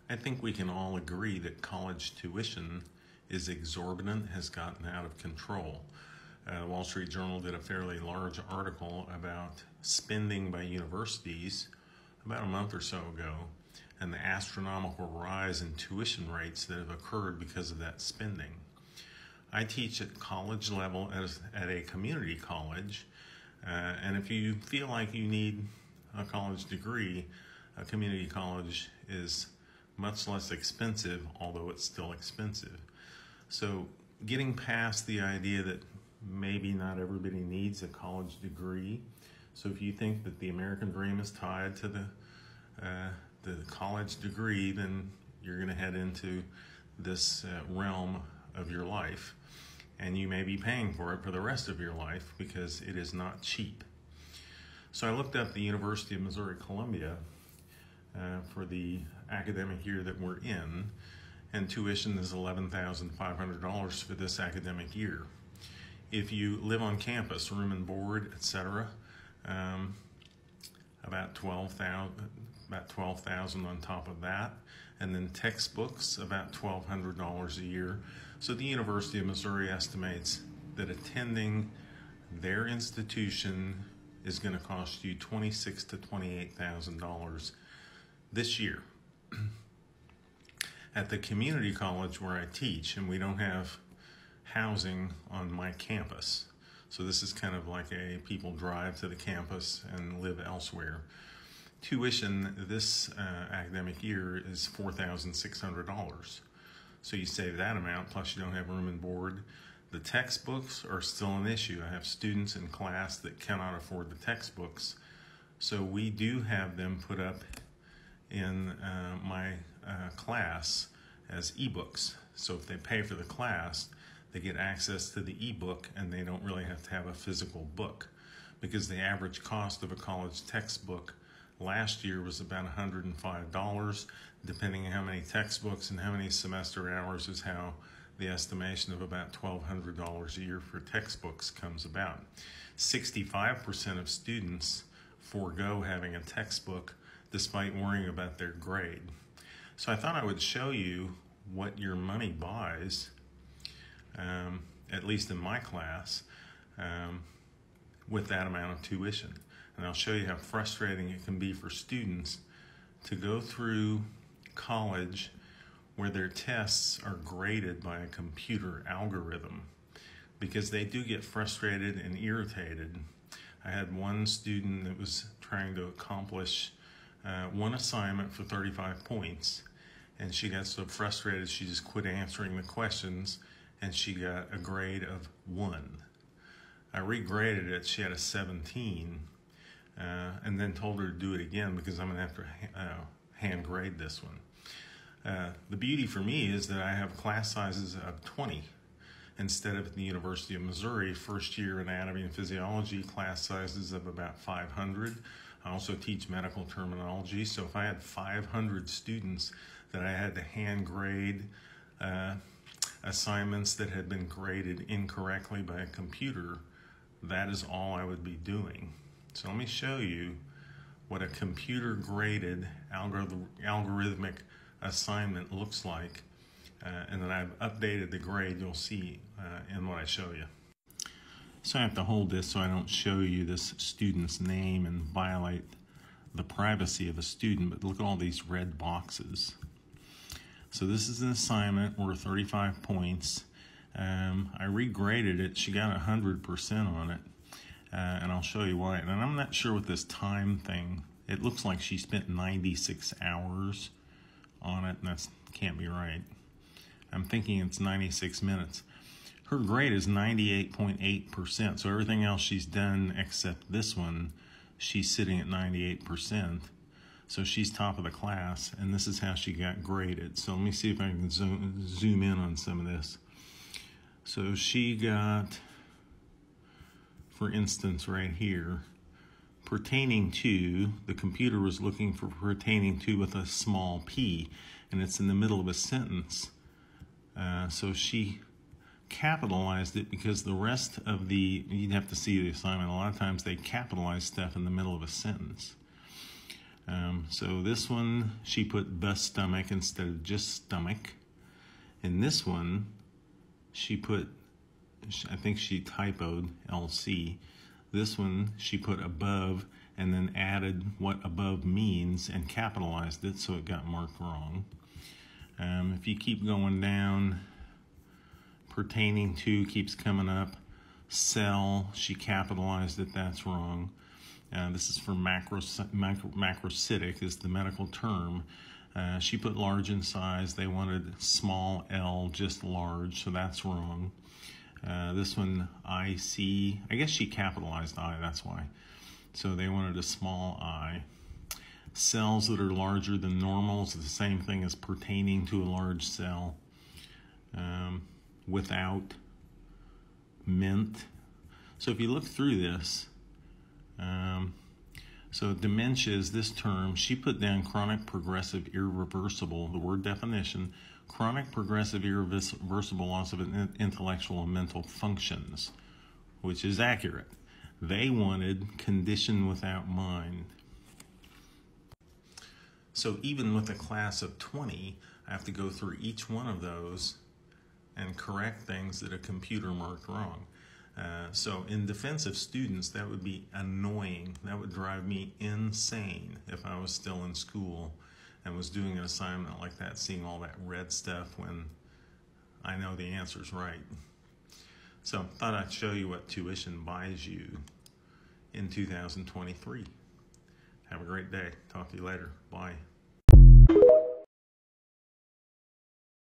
I think we can all agree that college tuition is exorbitant, has gotten out of control. Wall Street Journal did a fairly large article about spending by universities about a month or so ago and the astronomical rise in tuition rates that have occurred because of that spending. I teach at college level at a community college, and if you feel like you need a college degree, a community college is much less expensive, although it's still expensive. So getting past the idea that maybe not everybody needs a college degree. So if you think that the American dream is tied to the college degree, then you're going to head into this realm of your life. And you may be paying for it for the rest of your life because it is not cheap. So I looked up the University of Missouri-Columbia for the academic year that we're in, and tuition is $11,500 for this academic year. If you live on campus, room and board, etc., about $12,000 on top of that, and then textbooks about $1,200 a year. So the University of Missouri estimates that attending their institution is going to cost you $26,000 to $28,000 this year. At the community college where I teach, and we don't have housing on my campus, so this is kind of like people drive to the campus and live elsewhere. Tuition this academic year is $4,600. So you save that amount, plus you don't have room and board. The textbooks are still an issue. I have students in class that cannot afford the textbooks, so we do have them put up in my class as ebooks. So if they pay for the class, they get access to the ebook and they don't really have to have a physical book, because the average cost of a college textbook last year was about $105. Depending on how many textbooks and how many semester hours is how the estimation of about $1,200 a year for textbooks comes about. 65% of students forego having a textbook despite worrying about their grade. So I thought I would show you what your money buys, at least in my class, with that amount of tuition. And I'll show you how frustrating it can be for students to go through college where their tests are graded by a computer algorithm, because they do get frustrated and irritated. I had one student that was trying to accomplish one assignment for 35 points, and she got so frustrated she just quit answering the questions, and she got a grade of 1. I regraded it. She had a 17, and then told her to do it again because I'm going to have to hand grade this one. The beauty for me is that I have class sizes of 20 instead of at the University of Missouri, first year anatomy and physiology, class sizes of about 500. I also teach medical terminology, so if I had 500 students that I had to hand grade assignments that had been graded incorrectly by a computer, that is all I would be doing. So let me show you what a computer graded algorithmic assignment looks like, and then I've updated the grade you'll see in what I show you. So I have to hold this so I don't show you this student's name and violate the privacy of a student, but look at all these red boxes. So this is an assignment worth 35 points. I regraded it. She got 100% on it, and I'll show you why. And I'm not sure what this time thing, it looks like she spent 96 hours on it, and that can't be right. I'm thinking it's 96 minutes. Her grade is 98.8%, so everything else she's done except this one, she's sitting at 98%. So she's top of the class, and this is how she got graded. So let me see if I can zoom in on some of this. So she got, for instance, right here, pertaining to, the computer was looking for pertaining to with a small p, and it's in the middle of a sentence. So she capitalized it because the rest of the, you'd have to see the assignment, a lot of times they capitalize stuff in the middle of a sentence. So this one, she put the stomach instead of just stomach. In this one, she put, I think she typoed LC. This one, she put above and then added what above means and capitalized it, so it got marked wrong. If you keep going down, pertaining to keeps coming up. Cell, she capitalized it, that's wrong. This is for macrocytic is the medical term. She put large in size. They wanted small L, just large, so that's wrong. This one, IC, I guess she capitalized I, that's why. So they wanted a small I. Cells that are larger than normal is the same thing as pertaining to a large cell. Without, meant. So if you look through this, so dementia is this term. She put down chronic progressive irreversible, the word definition, chronic progressive irreversible loss of intellectual and mental functions, which is accurate. They wanted condition without mind. So even with a class of 20, I have to go through each one of those and correct things that a computer marked wrong. So in defense of students, that would be annoying. That would drive me insane if I was still in school and was doing an assignment like that, seeing all that red stuff when I know the answer's right. So thought I'd show you what tuition buys you in 2023. Have a great day. Talk to you later. Bye.